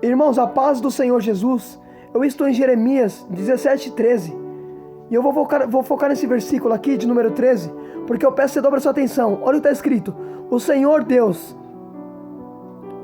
Irmãos, a paz do Senhor Jesus. Eu estou em Jeremias 17:13. E eu vou focar nesse versículo aqui, de número 13, porque eu peço que você dobre a sua atenção. Olha o que está escrito: o Senhor Deus,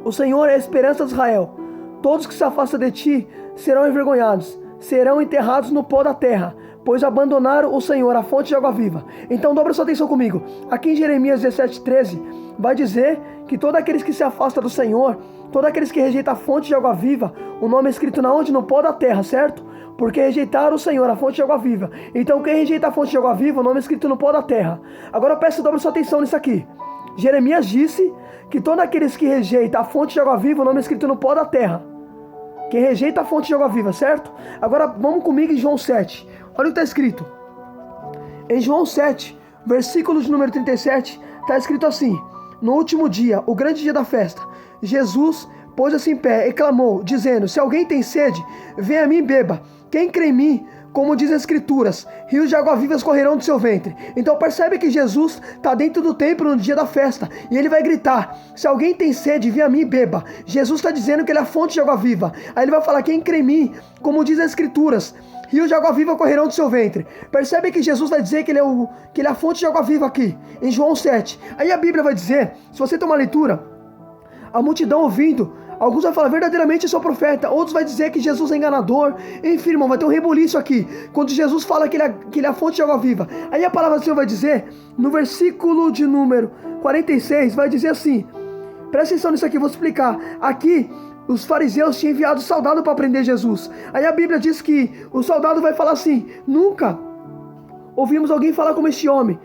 o Senhor é a esperança de Israel. Todos que se afastam de ti serão envergonhados, serão enterrados no pó da terra, pois abandonaram o Senhor, a fonte de água viva. Então dobra sua atenção comigo. Aqui em Jeremias 17:13 vai dizer que todos aqueles que se afastam do Senhor, todos aqueles que rejeitam a fonte de água viva, o nome é escrito na onde? No pó da terra, certo? Porque rejeitaram o Senhor, a fonte de água viva. Então quem rejeita a fonte de água viva, o nome é escrito no pó da terra. Agora eu peço que dobre sua atenção nisso aqui. Jeremias disse que todos aqueles que rejeitam a fonte de água viva, o nome é escrito no pó da terra. Quem rejeita a fonte de água viva, certo? Agora vamos comigo em João 7. Olha o que está escrito. Em João 7, versículo de número 37, está escrito assim: no último dia, o grande dia da festa, Jesus pôs-se em pé e clamou, dizendo: se alguém tem sede, venha a mim e beba. Quem crê em mim, como diz as Escrituras, rios de água vivas correrão do seu ventre. Então percebe que Jesus está dentro do templo no dia da festa. E ele vai gritar: se alguém tem sede, venha a mim e beba. Jesus está dizendo que ele é a fonte de água viva. Aí ele vai falar: quem crê em mim, como diz as Escrituras, rios de água viva correrão do seu ventre. Percebe que Jesus vai dizer que ele é a fonte de água viva aqui, em João 7. Aí a Bíblia vai dizer, se você tem uma leitura, a multidão ouvindo, alguns vão falar: verdadeiramente eu sou profeta. Outros vão dizer que Jesus é enganador. Enfim, irmão, vai ter um rebuliço aqui, quando Jesus fala que ele é a fonte de água viva. Aí a palavra do Senhor vai dizer, no versículo de número 46, vai dizer assim, presta atenção nisso aqui, vou explicar. Aqui, os fariseus tinham enviado soldado para prender Jesus. Aí a Bíblia diz que o soldado vai falar assim: nunca ouvimos alguém falar como este homem.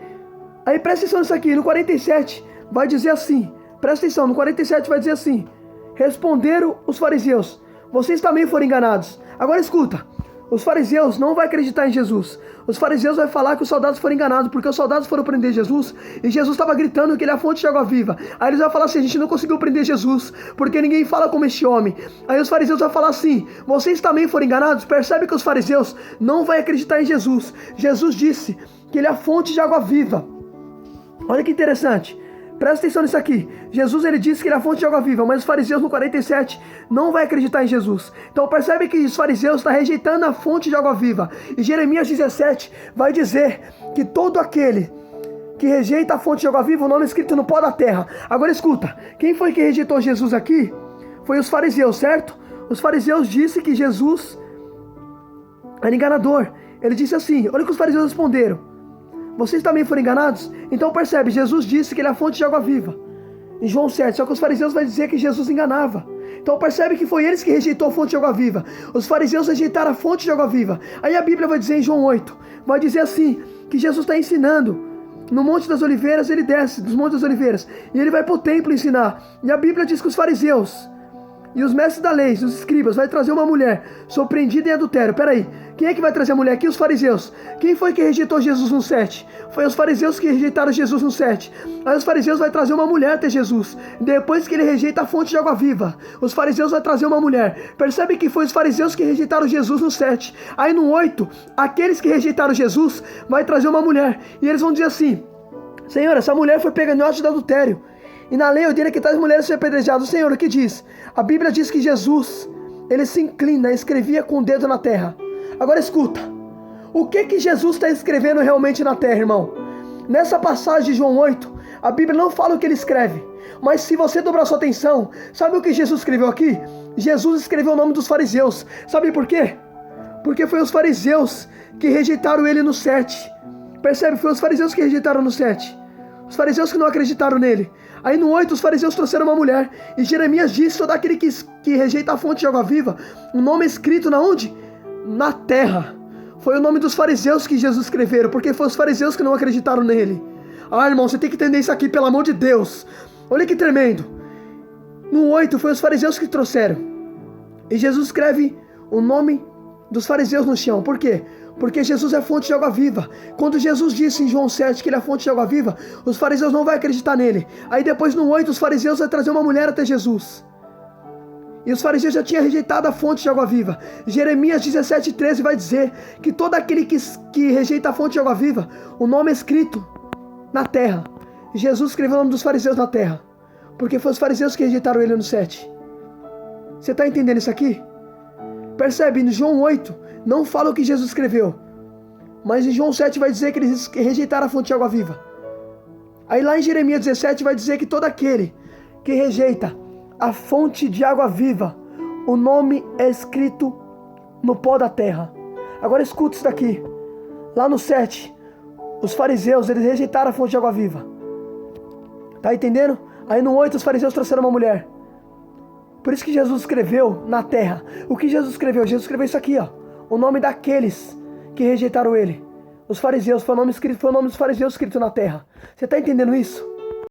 Aí presta atenção nisso aqui, no 47 vai dizer assim, presta atenção, no 47 vai dizer assim: responderam os fariseus: vocês também foram enganados. Agora escuta, os fariseus não vão acreditar em Jesus. Os fariseus vão falar que os soldados foram enganados, porque os soldados foram prender Jesus, e Jesus estava gritando que ele é a fonte de água viva. Aí eles vão falar assim: a gente não conseguiu prender Jesus, porque ninguém fala como este homem. Aí os fariseus vão falar assim: vocês também foram enganados. Percebe que os fariseus não vão acreditar em Jesus. Jesus disse que ele é a fonte de água viva. Olha que interessante. Presta atenção nisso aqui. Jesus, ele disse que ele é a fonte de água viva, mas os fariseus no 47 não vai acreditar em Jesus. Então percebe que os fariseus estão rejeitando a fonte de água viva. E Jeremias 17 vai dizer que todo aquele que rejeita a fonte de água viva, o nome é escrito no pó da terra. Agora escuta, quem foi que rejeitou Jesus aqui? Foi os fariseus, certo? Os fariseus disseram que Jesus era enganador. Ele disse assim, olha o que os fariseus responderam: vocês também foram enganados? Então percebe, Jesus disse que ele é a fonte de água viva, em João 7, só que os fariseus vão dizer que Jesus enganava. Então percebe que foi eles que rejeitou a fonte de água viva. Os fariseus rejeitaram a fonte de água viva. Aí a Bíblia vai dizer em João 8, vai dizer assim, que Jesus está ensinando no Monte das Oliveiras. Ele desce dos Montes das Oliveiras e ele vai para o templo ensinar. E a Bíblia diz que os fariseus e os mestres da lei, os escribas, vai trazer uma mulher surpreendida em adultério. Peraí, quem é que vai trazer a mulher aqui? Os fariseus. Quem foi que rejeitou Jesus no 7? Foi os fariseus que rejeitaram Jesus no 7. Aí os fariseus vai trazer uma mulher até Jesus, depois que ele rejeita a fonte de água viva. Os fariseus vai trazer uma mulher. Percebe que foi os fariseus que rejeitaram Jesus no 7. Aí no 8, aqueles que rejeitaram Jesus vai trazer uma mulher. E eles vão dizer assim: Senhor, essa mulher foi pega no ato de adultério, e na lei ordena que tais mulheres sejam apedrejadas. O Senhor, o que diz? A Bíblia diz que Jesus, ele se inclina e escrevia com o dedo na terra. Agora escuta, o que Jesus está escrevendo realmente na terra, irmão? Nessa passagem de João 8, a Bíblia não fala o que ele escreve, mas se você dobrar sua atenção, sabe o que Jesus escreveu aqui? Jesus escreveu o nome dos fariseus. Sabe por quê? Porque foi os fariseus que rejeitaram ele no 7. Percebe? Foi os fariseus que rejeitaram no 7. Os fariseus que não acreditaram nele. Aí no 8 os fariseus trouxeram uma mulher. E Jeremias disse: todo aquele que rejeita a fonte de água viva, o nome é escrito na onde? Na terra. Foi o nome dos fariseus que Jesus escreveram, porque foi os fariseus que não acreditaram nele. Ah, irmão, você tem que entender isso aqui, pelo amor de Deus. Olha que tremendo. No 8 foi os fariseus que trouxeram. E Jesus escreve o nome dos fariseus no chão. Por quê? Porque Jesus é a fonte de água viva. Quando Jesus disse em João 7 que ele é a fonte de água viva, os fariseus não vão acreditar nele. Aí depois no 8 os fariseus vão trazer uma mulher até Jesus. E os fariseus já tinham rejeitado a fonte de água viva. Jeremias 17:13 vai dizer que todo aquele que rejeita a fonte de água viva, o nome é escrito na terra. Jesus escreveu o nome dos fariseus na terra, porque foi os fariseus que rejeitaram ele no 7. Você está entendendo isso aqui? Percebe, no João 8, não fala o que Jesus escreveu. Mas em João 7 vai dizer que eles rejeitaram a fonte de água viva. Aí lá em Jeremias 17 vai dizer que todo aquele que rejeita a fonte de água viva, o nome é escrito no pó da terra. Agora escuta isso daqui. Lá no 7, os fariseus, eles rejeitaram a fonte de água viva. Tá entendendo? Aí no 8 os fariseus trouxeram uma mulher. Por isso que Jesus escreveu na terra. O que Jesus escreveu? Jesus escreveu isso aqui, ó. O nome daqueles que rejeitaram ele. Os fariseus, foi o nome dos fariseus escrito na terra. Você está entendendo isso?